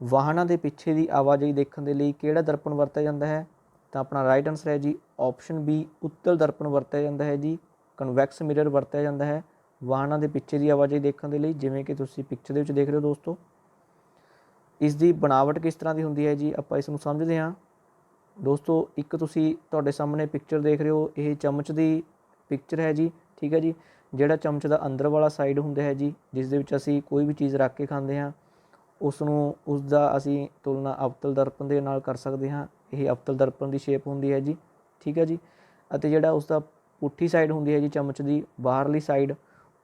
ਵਾਹਨਾਂ ਦੇ ਪਿੱਛੇ ਦੀ ਆਵਾਜਾਈ ਦੇਖਣ ਦੇ ਲਈ ਕਿਹੜਾ ਦਰਪਣ ਵਰਤਿਆ ਜਾਂਦਾ ਹੈ, ਤਾਂ ਆਪਣਾ ਰਾਈਟ ਆਨਸਰ ਹੈ ਜੀ ਆਪਸ਼ਨ ਬੀ, ਉੱਤਲ ਦਰਪਣ ਵਰਤਿਆ ਜਾਂਦਾ ਹੈ ਜੀ। ਕਨਵੈਕਸ ਮਿਰਰ ਵਰਤਿਆ ਜਾਂਦਾ ਹੈ ਵਾਹਨਾਂ ਦੇ ਪਿੱਛੇ ਦੀ ਆਵਾਜਾਈ ਦੇਖਣ ਦੇ ਲਈ, ਜਿਵੇਂ ਕਿ ਤੁਸੀਂ ਪਿਕਚਰ ਦੇ ਵਿੱਚ ਦੇਖ ਰਹੇ ਹੋ ਦੋਸਤੋ। ਇਸ ਦੀ ਬਣਾਵਟ ਕਿਸ ਤਰ੍ਹਾਂ ਦੀ ਹੁੰਦੀ ਹੈ ਜੀ, ਆਪਾਂ ਇਸ ਨੂੰ ਸਮਝਦੇ ਹਾਂ ਦੋਸਤੋ। ਇੱਕ ਤੁਸੀਂ ਤੁਹਾਡੇ ਸਾਹਮਣੇ ਪਿਕਚਰ ਦੇਖ ਰਹੇ ਹੋ, ਇਹ ਚਮਚ ਦੀ ਪਿਕਚਰ ਹੈ ਜੀ, ਠੀਕ ਹੈ ਜੀ। ਜਿਹੜਾ ਚਮਚ ਦਾ ਅੰਦਰ ਵਾਲਾ ਸਾਈਡ ਹੁੰਦਾ ਹੈ ਜੀ, ਜਿਸ ਦੇ ਵਿੱਚ ਅਸੀਂ ਕੋਈ ਵੀ ਚੀਜ਼ ਰੱਖ ਕੇ ਖਾਂਦੇ ਹਾਂ, ਉਸ ਦਾ ਅਸੀਂ ਤੁਲਨਾ ਅਵਤਲ ਦਰਪਣ ਦੇ ਨਾਲ ਕਰ ਸਕਦੇ ਹਾਂ। ਇਹ ਅਵਤਲ ਦਰਪਣ ਦੀ ਸ਼ੇਪ ਹੁੰਦੀ ਹੈ ਜੀ, ਠੀਕ ਹੈ ਜੀ। ਅਤੇ ਜਿਹੜਾ ਉਸ ਦਾ ਪੁੱਠੀ ਸਾਈਡ ਹੁੰਦੀ ਹੈ ਜੀ, ਚਮਚ ਦੀ ਬਾਹਰਲੀ ਸਾਈਡ,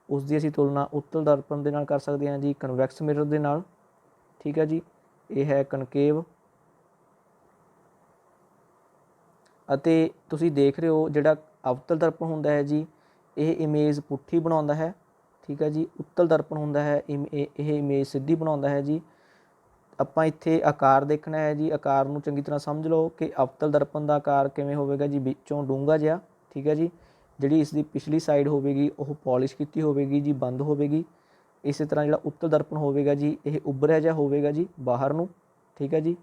ਉਸ ਦੀ ਅਸੀਂ ਤੁਲਨਾ ਉੱਤਲ ਦਰਪਣ ਦੇ ਨਾਲ ਕਰ ਸਕਦੇ ਹਾਂ ਜੀ, ਕਨਵੈਕਸ ਮਿਰਰ ਦੇ ਨਾਲ, ਠੀਕ ਹੈ ਜੀ। ਇਹ ਹੈ ਕਨਕੇਵ। ਅਤੇ ਤੁਸੀਂ ਦੇਖ ਰਹੇ ਹੋ ਜਿਹੜਾ ਅਵਤਲ ਦਰਪਣ ਹੁੰਦਾ ਹੈ ਜੀ, ਇਹ ਇਮੇਜ ਪੁੱਠੀ ਬਣਾਉਂਦਾ ਹੈ, ਠੀਕ ਹੈ ਜੀ। ਉੱਤਲ ਦਰਪਣ ਹੁੰਦਾ ਹੈ, ਇਹ ਇਮੇਜ ਸਿੱਧੀ ਬਣਾਉਂਦਾ ਹੈ ਜੀ। ਆਪਾਂ ਇੱਥੇ ਆਕਾਰ ਦੇਖਣਾ ਹੈ ਜੀ, ਆਕਾਰ ਨੂੰ ਚੰਗੀ ਤਰ੍ਹਾਂ ਸਮਝ ਲਓ ਕਿ ਅਵਤਲ ਦਰਪਣ ਦਾ ਆਕਾਰ ਕਿਵੇਂ ਹੋਵੇਗਾ ਜੀ, ਵਿੱਚੋਂ ਡੂੰਘਾ ਜਿਹਾ, ਠੀਕ ਹੈ ਜੀ। ਜਿਹੜੀ ਇਸ ਦੀ ਪਿਛਲੀ ਸਾਈਡ ਹੋਵੇਗੀ ਉਹ ਪੋਲਿਸ਼ ਕੀਤੀ ਹੋਵੇਗੀ ਜੀ, ਬੰਦ ਹੋਵੇਗੀ। ਇਸੇ ਤਰ੍ਹਾਂ ਜਿਹੜਾ ਉੱਤਲ ਦਰਪਣ ਹੋਵੇਗਾ ਜੀ, ਇਹ ਉੱਭਰਿਆ ਜਿਹਾ ਹੋਵੇਗਾ ਜੀ ਬਾਹਰ ਨੂੰ, ਠੀਕ ਹੈ ਜੀ।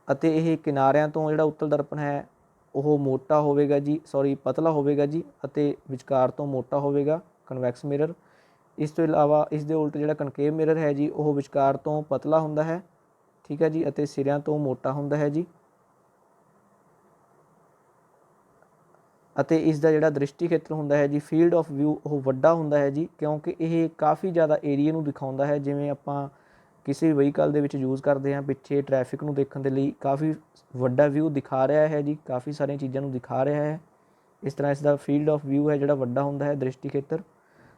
ਅਤੇ ਇਹ ਕਿਨਾਰਿਆਂ ਤੋਂ ਜਿਹੜਾ ਉੱਤਲ ਦਰਪਣ ਹੈ ਉਹ ਮੋਟਾ ਹੋਵੇਗਾ ਜੀ, ਪਤਲਾ ਹੋਵੇਗਾ ਜੀ, ਅਤੇ ਵਿਚਕਾਰ ਤੋਂ ਮੋਟਾ ਹੋਵੇਗਾ ਕਨਵੈਕਸ ਮਿਰਰ। ਇਸ ਤੋਂ ਇਲਾਵਾ ਇਸ ਦੇ ਉਲਟ ਜਿਹੜਾ ਕਨਕੇਵ ਮਿਰਰ ਹੈ ਜੀ, ਉਹ ਵਿਚਕਾਰ ਤੋਂ ਪਤਲਾ ਹੁੰਦਾ ਹੈ, ਠੀਕ ਹੈ ਜੀ, ਅਤੇ ਸਿਰਿਆਂ ਤੋਂ ਮੋਟਾ ਹੁੰਦਾ ਹੈ ਜੀ। ਅਤੇ ਇਸ ਦਾ ਜਿਹੜਾ ਦ੍ਰਿਸ਼ਟੀ ਖੇਤਰ ਹੁੰਦਾ ਹੈ ਜੀ, ਫੀਲਡ ਆਫ ਵਿਊ, ਉਹ ਵੱਡਾ ਹੁੰਦਾ ਹੈ ਜੀ, ਕਿਉਂਕਿ ਇਹ ਕਾਫੀ ਜ਼ਿਆਦਾ ਏਰੀਏ ਨੂੰ ਦਿਖਾਉਂਦਾ ਹੈ। ਜਿਵੇਂ ਆਪਾਂ ਕਿਸੇ ਵੀ ਵਹੀਕਲ ਦੇ ਵਿੱਚ ਯੂਜ਼ ਕਰਦੇ ਹਾਂ, ਪਿੱਛੇ ਟ੍ਰੈਫਿਕ ਨੂੰ ਦੇਖਣ ਦੇ ਲਈ ਕਾਫੀ ਵੱਡਾ ਵਿਊ ਦਿਖਾ ਰਿਹਾ ਹੈ ਜੀ, ਕਾਫੀ ਸਾਰੀਆਂ ਚੀਜ਼ਾਂ ਨੂੰ ਦਿਖਾ ਰਿਹਾ ਹੈ। ਇਸ ਤਰ੍ਹਾਂ ਇਸ ਦਾ ਫੀਲਡ ਆਫ ਵਿਊ ਹੈ ਜਿਹੜਾ ਵੱਡਾ ਹੁੰਦਾ ਹੈ, ਦ੍ਰਿਸ਼ਟੀ ਖੇਤਰ।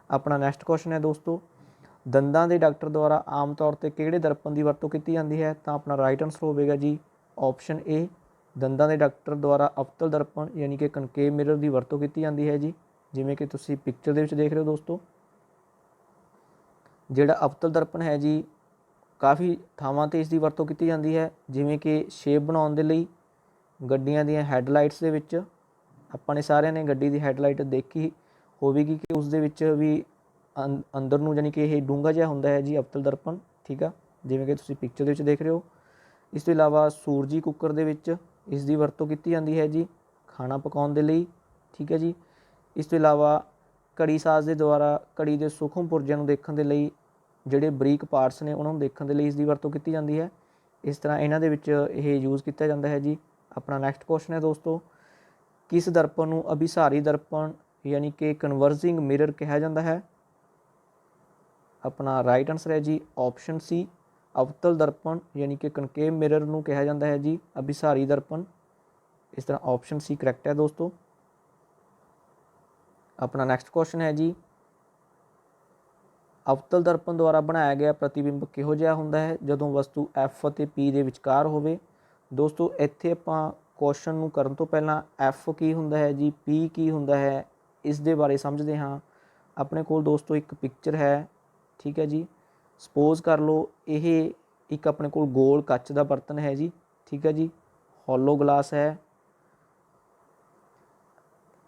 ਆਪਣਾ ਨੈਕਸਟ ਕੁਐਸਚਨ ਹੈ ਦੋਸਤੋ, ਦੰਦਾਂ ਦੇ ਡਾਕਟਰ ਦੁਆਰਾ ਆਮ ਤੌਰ 'ਤੇ ਕਿਹੜੇ ਦਰਪਣ ਦੀ ਵਰਤੋਂ ਕੀਤੀ ਜਾਂਦੀ ਹੈ, ਤਾਂ ਆਪਣਾ ਰਾਈਟ ਆਨਸਰ ਹੋਵੇਗਾ ਜੀ ਆਪਸ਼ਨ ਏ, ਦੰਦਾਂ ਦੇ ਡਾਕਟਰ ਦੁਆਰਾ ਅਵਤਲ ਦਰਪਣ ਯਾਨੀ ਕਿ ਕਨਕੇਵ ਮਿਰਰ ਦੀ ਵਰਤੋਂ ਕੀਤੀ ਜਾਂਦੀ ਹੈ ਜੀ। ਜਿਵੇਂ ਕਿ ਤੁਸੀਂ ਪਿਕਚਰ ਦੇ ਵਿੱਚ ਦੇਖ ਰਹੇ ਹੋ ਦੋਸਤੋ, ਜਿਹੜਾ ਅਵਤਲ ਦਰਪਣ ਹੈ ਜੀ, ਕਾਫੀ ਥਾਵਾਂ 'ਤੇ ਇਸ ਦੀ ਵਰਤੋਂ ਕੀਤੀ ਜਾਂਦੀ ਹੈ। ਜਿਵੇਂ ਕਿ ਸ਼ੇਪ ਬਣਾਉਣ ਦੇ ਲਈ, ਗੱਡੀਆਂ ਦੀਆਂ ਹੈੱਡਲਾਈਟਸ ਦੇ ਵਿੱਚ, ਆਪਾਂ ਨੇ ਸਾਰਿਆਂ ਨੇ ਗੱਡੀ ਦੀ ਹੈੱਡਲਾਈਟ ਦੇਖੀ ਹੋਵੇਗੀ ਕਿ ਉਸ ਦੇ ਵਿੱਚ ਵੀ ਅੰਦਰ ਨੂੰ ਜਾਣੀ ਕਿ ਇਹ ਡੂੰਘਾ ਜਿਹਾ ਹੁੰਦਾ ਹੈ ਜੀ ਅਵਤਲ ਦਰਪਣ, ਠੀਕ ਆ, ਜਿਵੇਂ ਕਿ ਤੁਸੀਂ ਪਿਕਚਰ ਦੇ ਵਿੱਚ ਦੇਖ ਰਹੇ ਹੋ। ਇਸ ਤੋਂ ਇਲਾਵਾ ਸੂਰਜੀ ਕੁੱਕਰ ਦੇ ਵਿੱਚ ਇਸ ਦੀ ਵਰਤੋਂ ਕੀਤੀ ਜਾਂਦੀ ਹੈ ਜੀ, ਖਾਣਾ ਪਕਾਉਣ ਦੇ ਲਈ, ਠੀਕ ਹੈ ਜੀ। ਇਸ ਤੋਂ ਇਲਾਵਾ ਘੜੀ ਸਾਜ਼ ਦੇ ਦੁਆਰਾ ਘੜੀ ਦੇ ਸੂਖਮ ਪੁਰਜਿਆਂ ਨੂੰ ਦੇਖਣ ਦੇ ਲਈ, ਜਿਹੜੇ ਬਰੀਕ ਪਾਰਟਸ ਨੇ ਉਹਨਾਂ ਨੂੰ ਦੇਖਣ ਦੇ ਲਈ ਇਸ ਦੀ ਵਰਤੋਂ ਕੀਤੀ ਜਾਂਦੀ ਹੈ। ਇਸ ਤਰ੍ਹਾਂ ਇਹਨਾਂ ਦੇ ਵਿੱਚ ਇਹ ਯੂਜ਼ ਕੀਤਾ ਜਾਂਦਾ ਹੈ ਜੀ। ਆਪਣਾ ਨੈਕਸਟ ਕੁਐਸਚਨ ਹੈ ਦੋਸਤੋ, ਕਿਸ ਦਰਪਣ ਨੂੰ ਅਭਿਸਾਰੀ ਦਰਪਣ ਯਾਨੀ ਕਿ ਕਨਵਰਜਿੰਗ ਮਿਰਰ ਕਿਹਾ ਜਾਂਦਾ ਹੈ। ਆਪਣਾ ਰਾਈਟ ਆਨਸਰ ਹੈ ਜੀ ਆਪਸ਼ਨ ਸੀ, ਅਵਤਲ ਦਰਪਣ ਯਾਨੀ ਕਿ ਕਨਕੇਵ ਮਿਰਰ ਨੂੰ ਕਿਹਾ ਜਾਂਦਾ ਹੈ ਜੀ ਅਭਿਸਾਰੀ ਦਰਪਣ। ਇਸ ਤਰ੍ਹਾਂ ਆਪਸ਼ਨ ਸੀ ਕਰੈਕਟ ਹੈ ਦੋਸਤੋ। ਆਪਣਾ ਨੈਕਸਟ ਕੁਐਸਚਨ ਹੈ ਜੀ, ਅਵਤਲ ਦਰਪਣ ਦੁਆਰਾ ਬਣਾਇਆ ਗਿਆ ਪ੍ਰਤੀਬਿੰਬ ਕਿਹੋ ਜਿਹਾ ਹੁੰਦਾ ਹੈ ਜਦੋਂ ਵਸਤੂ ਐਫ ਅਤੇ ਪੀ ਦੇ ਵਿਚਕਾਰ ਹੋਵੇ। ਦੋਸਤੋ ਇੱਥੇ ਆਪਾਂ ਕੁਐਸਚਨ ਨੂੰ ਕਰਨ ਤੋਂ ਪਹਿਲਾਂ ਐਫ ਕੀ ਹੁੰਦਾ ਹੈ ਜੀ, ਪੀ ਕੀ ਹੁੰਦਾ ਹੈ, ਇਸ ਦੇ ਬਾਰੇ ਸਮਝਦੇ ਹਾਂ। ਆਪਣੇ ਕੋਲ ਦੋਸਤੋ ਇੱਕ ਪਿਕਚਰ ਹੈ, ਠੀਕ ਹੈ ਜੀ। ਸਪੋਜ਼ ਕਰ ਲਓ ਇਹ ਇੱਕ ਆਪਣੇ ਕੋਲ ਗੋਲ ਕੱਚ ਦਾ ਬਰਤਨ ਹੈ ਜੀ, ਠੀਕ ਹੈ ਜੀ, ਹੋਲੋ ਗਲਾਸ ਹੈ,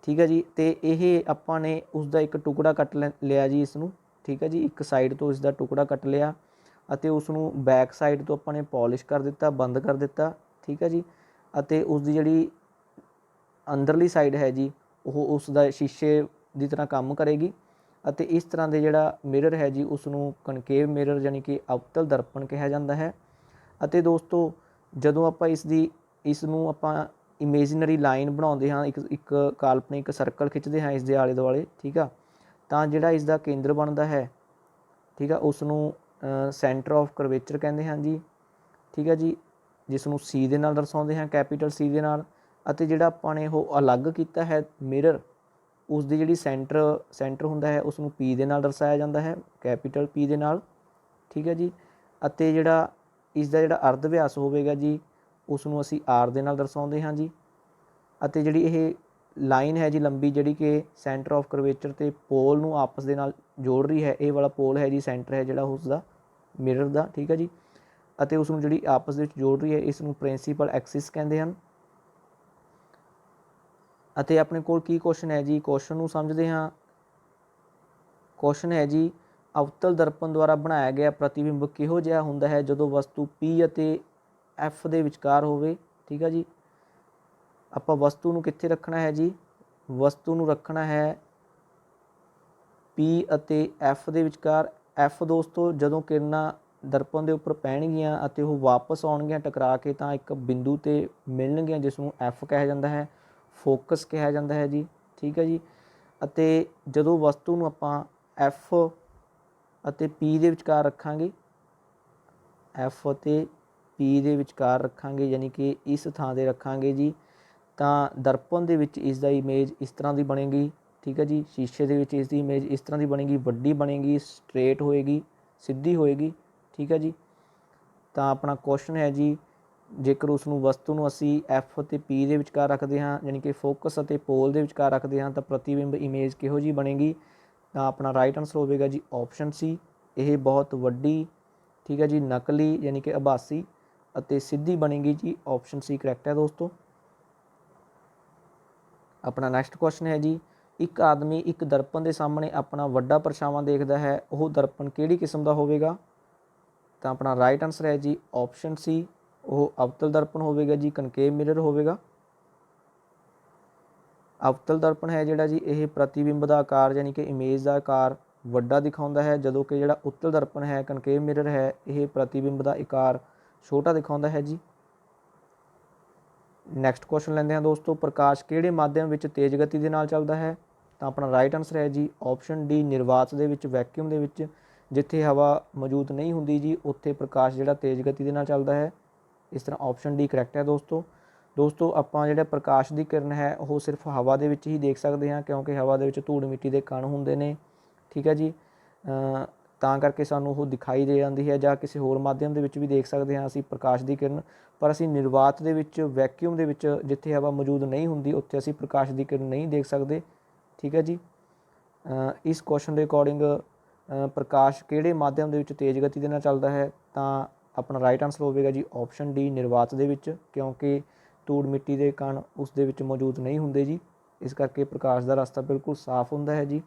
ਠੀਕ ਹੈ ਜੀ। ਅਤੇ ਇਹ ਆਪਾਂ ਨੇ ਉਸ ਦਾ ਇੱਕ ਟੁਕੜਾ ਕੱਟ ਲਿਆ ਜੀ ਇਸ ਨੂੰ, ਠੀਕ ਹੈ ਜੀ, ਇੱਕ ਸਾਈਡ ਤੋਂ ਇਸ ਦਾ ਟੁਕੜਾ ਕੱਟ ਲਿਆ ਅਤੇ ਉਸ ਨੂੰ ਬੈਕ ਸਾਈਡ ਤੋਂ ਆਪਾਂ ਨੇ ਪੋਲਿਸ਼ ਕਰ ਦਿੱਤਾ, ਬੰਦ ਕਰ ਦਿੱਤਾ, ਠੀਕ ਹੈ ਜੀ। ਅਤੇ ਉਸ ਦੀ ਜਿਹੜੀ ਅੰਦਰਲੀ ਸਾਈਡ ਹੈ ਜੀ, ਉਹ ਉਸ ਦਾ ਸ਼ੀਸ਼ੇ ਦੀ ਤਰ੍ਹਾਂ ਕੰਮ ਕਰੇਗੀ। ਅਤੇ ਇਸ ਤਰ੍ਹਾਂ ਦੇ ਜਿਹੜਾ ਮਿਰਰ ਹੈ ਜੀ, ਉਸ ਨੂੰ ਕਨਕੇਵ ਮਿਰਰ ਯਾਨੀ ਕਿ ਅਵਤਲ ਦਰਪਣ ਕਿਹਾ ਜਾਂਦਾ ਹੈ। ਅਤੇ ਦੋਸਤੋ ਜਦੋਂ ਆਪਾਂ ਇਸ ਨੂੰ ਆਪਾਂ ਇਮੇਜਨਰੀ ਲਾਈਨ ਬਣਾਉਂਦੇ ਹਾਂ, ਇੱਕ ਕਾਲਪਨਿਕ ਸਰਕਲ ਖਿੱਚਦੇ ਹਾਂ ਇਸ ਦੇ ਆਲੇ ਦੁਆਲੇ, ਠੀਕ ਆ, ਤਾਂ ਜਿਹੜਾ ਇਸ ਦਾ ਕੇਂਦਰ ਬਣਦਾ ਹੈ, ਠੀਕ ਆ, ਉਸ ਨੂੰ ਸੈਂਟਰ ਆਫ ਕਰਵੇਚਰ ਕਹਿੰਦੇ ਹਾਂ ਜੀ, ਠੀਕ ਹੈ ਜੀ, ਜਿਸ ਨੂੰ ਸੀ ਦੇ ਨਾਲ ਦਰਸਾਉਂਦੇ ਹਾਂ, ਕੈਪੀਟਲ ਸੀ ਦੇ ਨਾਲ। ਅਤੇ ਜਿਹੜਾ ਆਪਾਂ ਨੇ ਉਹ ਅਲੱਗ ਕੀਤਾ ਹੈ ਮਿਰਰ, ਉਸ ਦੀ ਜਿਹੜੀ ਸੈਂਟਰ ਹੁੰਦਾ ਹੈ ਉਸ ਨੂੰ P ਦੇ ਨਾਲ ਦਰਸਾਇਆ ਜਾਂਦਾ ਹੈ, ਕੈਪੀਟਲ P ਦੇ ਨਾਲ, ਠੀਕ ਹੈ ਜੀ। ਅਤੇ ਜਿਹੜਾ ਇਸ ਦਾ ਜਿਹੜਾ ਅਰਧ ਵਿਆਸ ਹੋਵੇਗਾ ਜੀ ਉਸ ਨੂੰ ਅਸੀਂ R ਦੇ ਨਾਲ ਦਰਸਾਉਂਦੇ ਹਾਂ ਜੀ। ਅਤੇ ਜਿਹੜੀ ਇਹ ਲਾਈਨ ਹੈ ਜੀ ਲੰਬੀ, ਜਿਹੜੀ ਕਿ ਸੈਂਟਰ ਆਫ ਕਰਵੇਚਰ ਤੇ ਪੋਲ ਨੂੰ ਆਪਸ ਦੇ ਨਾਲ ਜੋੜ ਰਹੀ ਹੈ, ਇਹ ਵਾਲਾ ਪੋਲ ਹੈ ਜੀ ਸੈਂਟਰ ਹੈ ਜਿਹੜਾ ਉਸ ਦਾ ਮਿਰਰ ਦਾ, ਠੀਕ ਹੈ ਜੀ। ਅਤੇ ਉਸ ਨੂੰ ਜਿਹੜੀ ਆਪਸ ਦੇ ਵਿੱਚ ਜੋੜ ਰਹੀ ਹੈ ਇਸ ਨੂੰ ਪ੍ਰਿੰਸੀਪਲ ਐਕਸਿਸ ਕਹਿੰਦੇ ਹਨ। ਅਤੇ ਆਪਣੇ ਕੋਲ ਕੀ ਕੁਐਸਚਨ ਹੈ ਜੀ, ਕੁਐਸਚਨ ਨੂੰ ਸਮਝਦੇ ਹਾਂ। ਕੁਐਸਚਨ ਹੈ ਜੀ, ਅਵਤਲ ਦਰਪਣ ਦੁਆਰਾ ਬਣਾਇਆ ਗਿਆ ਪ੍ਰਤੀਬਿੰਬ ਕਿਹੋ ਜਿਹਾ ਹੁੰਦਾ ਹੈ ਜਦੋਂ ਵਸਤੂ P ਅਤੇ F ਦੇ ਵਿਚਕਾਰ ਹੋਵੇ, ਠੀਕ ਹੈ ਜੀ। ਆਪਾਂ ਵਸਤੂ ਨੂੰ ਕਿੱਥੇ ਰੱਖਣਾ ਹੈ ਜੀ, ਵਸਤੂ ਨੂੰ ਰੱਖਣਾ ਹੈ P ਅਤੇ F ਦੇ ਵਿਚਕਾਰ। F ਦੋਸਤੋ ਜਦੋਂ ਕਿਰਨਾਂ ਦਰਪਣ ਦੇ ਉੱਪਰ ਪੈਣਗੀਆਂ ਅਤੇ ਉਹ ਵਾਪਸ ਆਉਣਗੀਆਂ ਟਕਰਾ ਕੇ ਤਾਂ ਇੱਕ ਬਿੰਦੂ 'ਤੇ ਮਿਲਣਗੀਆਂ ਜਿਸ ਨੂੰ F ਕਿਹਾ ਜਾਂਦਾ ਹੈ, ਫੋਕਸ ਕਿਹਾ ਜਾਂਦਾ ਹੈ ਜੀ, ਠੀਕ ਹੈ ਜੀ। ਅਤੇ ਜਦੋਂ ਵਸਤੂ ਨੂੰ ਆਪਾਂ F ਅਤੇ P ਦੇ ਵਿਚਕਾਰ ਰੱਖਾਂਗੇ, F ਅਤੇ P ਦੇ ਵਿਚਕਾਰ ਰੱਖਾਂਗੇ ਯਾਨੀ ਕਿ ਇਸ ਥਾਂ 'ਤੇ ਰੱਖਾਂਗੇ ਜੀ, ਤਾਂ ਦਰਪਣ ਦੇ ਵਿੱਚ ਇਸ ਦਾ ਇਮੇਜ ਇਸ ਤਰ੍ਹਾਂ ਦੀ ਬਣੇਗੀ, ਠੀਕ ਹੈ ਜੀ। ਸ਼ੀਸ਼ੇ ਦੇ ਵਿੱਚ ਇਸ ਦੀ ਇਮੇਜ ਇਸ ਤਰ੍ਹਾਂ ਦੀ ਬਣੇਗੀ, ਵੱਡੀ ਬਣੇਗੀ, ਸਟਰੇਟ ਹੋਏਗੀ, ਸਿੱਧੀ ਹੋਏਗੀ, ਠੀਕ ਹੈ ਜੀ। ਤਾਂ ਆਪਣਾ ਕੁਐਸਚਨ ਹੈ ਜੀ, ਜੇਕਰ ਉਸ ਨੂੰ ਵਸਤੂ ਨੂੰ ਅਸੀਂ F ਅਤੇ P ਦੇ ਵਿਚਕਾਰ ਰੱਖਦੇ ਹਾਂ ਯਾਨੀ ਕਿ ਫੋਕਸ ਅਤੇ ਪੋਲ ਦੇ ਵਿਚਕਾਰ ਰੱਖਦੇ ਹਾਂ ਤਾਂ ਪ੍ਰਤੀਬਿੰਬ ਇਮੇਜ ਕਿਹੋ ਜਿਹੀ ਬਣੇਗੀ, ਤਾਂ ਆਪਣਾ ਰਾਈਟ ਆਨਸਰ ਹੋਵੇਗਾ ਜੀ ਆਪਸ਼ਨ ਸੀ, ਇਹ ਬਹੁਤ ਵੱਡੀ, ਠੀਕ ਹੈ ਜੀ, ਨਕਲੀ ਯਾਨੀ ਕਿ ਆਭਾਸੀ ਅਤੇ ਸਿੱਧੀ ਬਣੇਗੀ ਜੀ, ਆਪਸ਼ਨ ਸੀ ਕਰੈਕਟ ਹੈ ਦੋਸਤੋ। ਆਪਣਾ ਨੈਕਸਟ ਕੁਐਸਚਨ ਹੈ ਜੀ, ਇੱਕ ਆਦਮੀ ਇੱਕ ਦਰਪਣ ਦੇ ਸਾਹਮਣੇ ਆਪਣਾ ਵੱਡਾ ਪਰਛਾਵਾਂ ਦੇਖਦਾ ਹੈ, ਉਹ ਦਰਪਣ ਕਿਹੜੀ ਕਿਸਮ ਦਾ ਹੋਵੇਗਾ, ਤਾਂ ਆਪਣਾ ਰਾਈਟ ਆਨਸਰ ਹੈ ਜੀ ਆਪਸ਼ਨ ਸੀ, ਉਹ ਅਵਤਲ ਦਰਪਣ ਹੋਵੇਗਾ ਜੀ, ਕਨਕੇਵ ਮਿਰਰ ਹੋਵੇਗਾ। ਅਵਤਲ ਦਰਪਣ ਹੈ ਜਿਹੜਾ ਜੀ ਇਹ ਪ੍ਰਤੀਬਿੰਬ ਦਾ ਆਕਾਰ ਯਾਨੀ ਕਿ ਇਮੇਜ ਦਾ ਆਕਾਰ ਵੱਡਾ ਦਿਖਾਉਂਦਾ ਹੈ, ਜਦੋਂ ਕਿ ਜਿਹੜਾ ਉੱਤਲ ਦਰਪਣ ਹੈ, ਕਨਕੇਵ ਮਿਰਰ ਹੈ, ਇਹ ਪ੍ਰਤੀਬਿੰਬ ਦਾ ਆਕਾਰ ਛੋਟਾ ਦਿਖਾਉਂਦਾ ਹੈ ਜੀ। ਨੈਕਸਟ ਕੁਐਸਚਨ ਲੈਂਦੇ ਹਾਂ ਦੋਸਤੋ, ਪ੍ਰਕਾਸ਼ ਕਿਹੜੇ ਮਾਧਿਅਮ ਵਿੱਚ ਤੇਜ਼ ਗਤੀ ਦੇ ਨਾਲ ਚੱਲਦਾ ਹੈ, ਤਾਂ ਆਪਣਾ ਰਾਈਟ ਆਨਸਰ ਹੈ ਜੀ ਆਪਸ਼ਨ ਡੀ, ਨਿਰਵਾਤ ਦੇ ਵਿੱਚ, ਵੈਕਿਊਮ ਦੇ ਵਿੱਚ। ਜਿੱਥੇ ਹਵਾ ਮੌਜੂਦ ਨਹੀਂ ਹੁੰਦੀ ਜੀ ਉੱਥੇ ਪ੍ਰਕਾਸ਼ ਜਿਹੜਾ ਤੇਜ਼ ਗਤੀ ਦੇ ਨਾਲ ਚੱਲਦਾ ਹੈ, ਇਸ ਤਰ੍ਹਾਂ ਆਪਸ਼ਨ ਡੀ ਕਰੈਕਟ ਹੈ ਦੋਸਤੋ। ਆਪਾਂ ਜਿਹੜਾ ਪ੍ਰਕਾਸ਼ ਦੀ ਕਿਰਨ ਹੈ ਉਹ ਸਿਰਫ ਹਵਾ ਦੇ ਵਿੱਚ ਹੀ ਦੇਖ ਸਕਦੇ ਹਾਂ ਕਿਉਂਕਿ ਹਵਾ ਦੇ ਵਿੱਚ ਧੂੜ ਮਿੱਟੀ ਦੇ ਕਣ ਹੁੰਦੇ ਨੇ, ਠੀਕ ਹੈ ਜੀ। ਤਾਂ ਕਰਕੇ ਸਾਨੂੰ ਉਹ ਦਿਖਾਈ ਦੇ ਜਾਂਦੀ ਹੈ, ਜਾਂ ਕਿਸੇ ਹੋਰ ਮਾਧਿਅਮ ਦੇ ਵਿੱਚ ਵੀ ਦੇਖ ਸਕਦੇ ਹਾਂ ਅਸੀਂ ਪ੍ਰਕਾਸ਼ ਦੀ ਕਿਰਨ, ਪਰ ਅਸੀਂ ਨਿਰਵਾਤ ਦੇ ਵਿੱਚ, ਵੈਕਿਊਮ ਦੇ ਵਿੱਚ, ਜਿੱਥੇ ਹਵਾ ਮੌਜੂਦ ਨਹੀਂ ਹੁੰਦੀ ਉੱਥੇ ਅਸੀਂ ਪ੍ਰਕਾਸ਼ ਦੀ ਕਿਰਨ ਨਹੀਂ ਦੇਖ ਸਕਦੇ, ਠੀਕ ਹੈ ਜੀ। ਇਸ ਕੁਐਸਚਨ ਦੇ ਅਕੋਰਡਿੰਗ ਪ੍ਰਕਾਸ਼ ਕਿਹੜੇ ਮਾਧਿਅਮ ਦੇ ਵਿੱਚ ਤੇਜ਼ ਗਤੀ ਦੇ ਨਾਲ ਚੱਲਦਾ ਹੈ, ਤਾਂ ਆਪਣਾ ਰਾਈਟ ਆਨਸਰ ਹੋਵੇਗਾ ਜੀ ਆਪਸ਼ਨ ਡੀ, ਨਿਰਵਾਤ ਦੇ ਵਿੱਚ, ਕਿਉਂਕਿ ਧੂੜ ਮਿੱਟੀ ਦੇ ਕਣ ਉਸ ਦੇ ਵਿੱਚ ਮੌਜੂਦ ਨਹੀਂ ਹੁੰਦੇ ਜੀ, ਇਸ ਕਰਕੇ ਪ੍ਰਕਾਸ਼ ਦਾ ਰਸਤਾ ਬਿਲਕੁਲ ਸਾਫ਼ ਹੁੰਦਾ ਹੈ ਜੀ।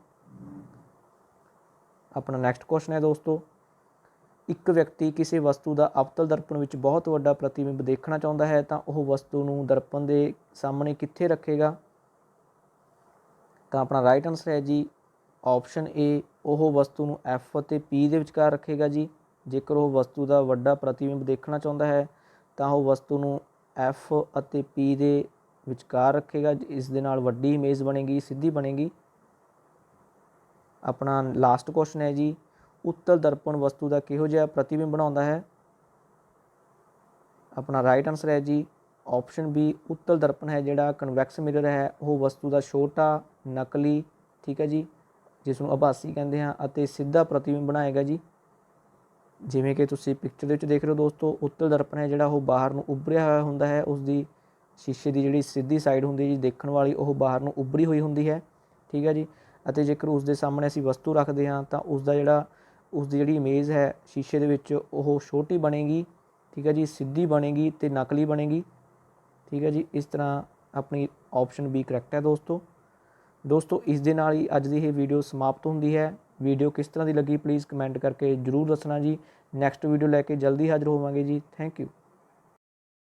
ਆਪਣਾ ਨੈਕਸਟ ਕੁਐਸਚਨ ਹੈ ਦੋਸਤੋ, ਇੱਕ ਵਿਅਕਤੀ ਕਿਸੇ ਵਸਤੂ ਦਾ ਅਵਤਲ ਦਰਪਣ ਵਿੱਚ ਬਹੁਤ ਵੱਡਾ ਪ੍ਰਤੀਬਿੰਬ ਦੇਖਣਾ ਚਾਹੁੰਦਾ ਹੈ ਤਾਂ ਉਹ ਵਸਤੂ ਨੂੰ ਦਰਪਣ ਦੇ ਸਾਹਮਣੇ ਕਿੱਥੇ ਰੱਖੇਗਾ, ਤਾਂ ਆਪਣਾ ਰਾਈਟ ਆਨਸਰ ਹੈ ਜੀ ਆਪਸ਼ਨ ਏ, ਉਹ ਵਸਤੂ ਨੂੰ F ਅਤੇ P ਦੇ ਵਿਚਕਾਰ ਰੱਖੇਗਾ ਜੀ। ਜੇਕਰ ਉਹ ਵਸਤੂ ਦਾ ਵੱਡਾ ਪ੍ਰਤੀਬਿੰਬ ਦੇਖਣਾ ਚਾਹੁੰਦਾ ਹੈ ਤਾਂ ਉਹ ਵਸਤੂ ਨੂੰ F ਅਤੇ P ਦੇ ਵਿਚਕਾਰ ਰੱਖੇਗਾ, ਇਸ ਦੇ ਨਾਲ ਵੱਡੀ ਇਮੇਜ ਬਣੇਗੀ, ਸਿੱਧੀ ਬਣੇਗੀ। ਆਪਣਾ ਲਾਸਟ ਕੁਐਸਚਨ ਹੈ ਜੀ, ਉੱਤਲ ਦਰਪਣ ਵਸਤੂ ਦਾ ਕਿਹੋ ਜਿਹਾ ਪ੍ਰਤੀਬਿੰਬ ਬਣਾਉਂਦਾ ਹੈ, ਆਪਣਾ ਰਾਈਟ ਆਨਸਰ ਹੈ ਜੀ ਆਪਸ਼ਨ ਬੀ, ਉੱਤਲ ਦਰਪਣ ਹੈ ਜਿਹੜਾ ਕਨਵੈਕਸ ਮਿਰਰ ਹੈ ਉਹ ਵਸਤੂ ਦਾ ਛੋਟਾ, ਨਕਲੀ, ਠੀਕ ਹੈ ਜੀ, ਜਿਸ ਨੂੰ ਆਭਾਸੀ ਕਹਿੰਦੇ ਹਾਂ, ਅਤੇ ਸਿੱਧਾ ਪ੍ਰਤੀਬਿੰਬ ਬਣਾਏਗਾ ਜੀ। ਜਿਵੇਂ ਕਿ ਤੁਸੀਂ ਪਿਕਚਰ ਦੇ ਵਿੱਚ ਦੇਖ ਰਹੇ ਹੋ ਦੋਸਤੋ, ਉੱਤਲ ਦਰਪਣ ਹੈ ਜਿਹੜਾ ਉਹ ਬਾਹਰ ਨੂੰ ਉੱਭਰਿਆ ਹੋਇਆ ਹੁੰਦਾ ਹੈ, ਉਸ ਦੀ ਸ਼ੀਸ਼ੇ ਦੀ ਜਿਹੜੀ ਸਿੱਧੀ ਸਾਈਡ ਹੁੰਦੀ ਜੀ ਦੇਖਣ ਵਾਲੀ ਉਹ ਬਾਹਰ ਨੂੰ ਉੱਭਰੀ ਹੋਈ ਹੁੰਦੀ ਹੈ, ਠੀਕ ਹੈ ਜੀ। ਅਤੇ ਜੇਕਰ ਉਸ ਦੇ ਸਾਹਮਣੇ ਅਸੀਂ ਵਸਤੂ ਰੱਖਦੇ ਹਾਂ ਤਾਂ ਉਸ ਦੀ ਜਿਹੜੀ ਇਮੇਜ ਹੈ ਸ਼ੀਸ਼ੇ ਦੇ ਵਿੱਚ ਉਹ ਛੋਟੀ ਬਣੇਗੀ, ਠੀਕ ਹੈ ਜੀ, ਸਿੱਧੀ ਬਣੇਗੀ ਅਤੇ ਨਕਲੀ ਬਣੇਗੀ, ਠੀਕ ਹੈ ਜੀ। ਇਸ ਤਰ੍ਹਾਂ ਆਪਣੀ ਆਪਸ਼ਨ ਬੀ ਕਰੈਕਟ ਹੈ ਦੋਸਤੋ ਇਸ ਦੇ ਨਾਲ ਹੀ ਅੱਜ ਦੀ ਇਹ ਵੀਡੀਓ ਸਮਾਪਤ ਹੁੰਦੀ ਹੈ। ਵੀਡੀਓ ਕਿਸ ਤਰ੍ਹਾਂ ਦੀ ਲੱਗੀ ਪਲੀਜ਼ ਕਮੈਂਟ ਕਰਕੇ ਜ਼ਰੂਰ ਦੱਸਣਾ ਜੀ। ਨੈਕਸਟ ਵੀਡੀਓ ਲੈ ਕੇ ਜਲਦੀ ਹਾਜ਼ਰ ਹੋਵਾਂਗੇ ਜੀ। Thank you.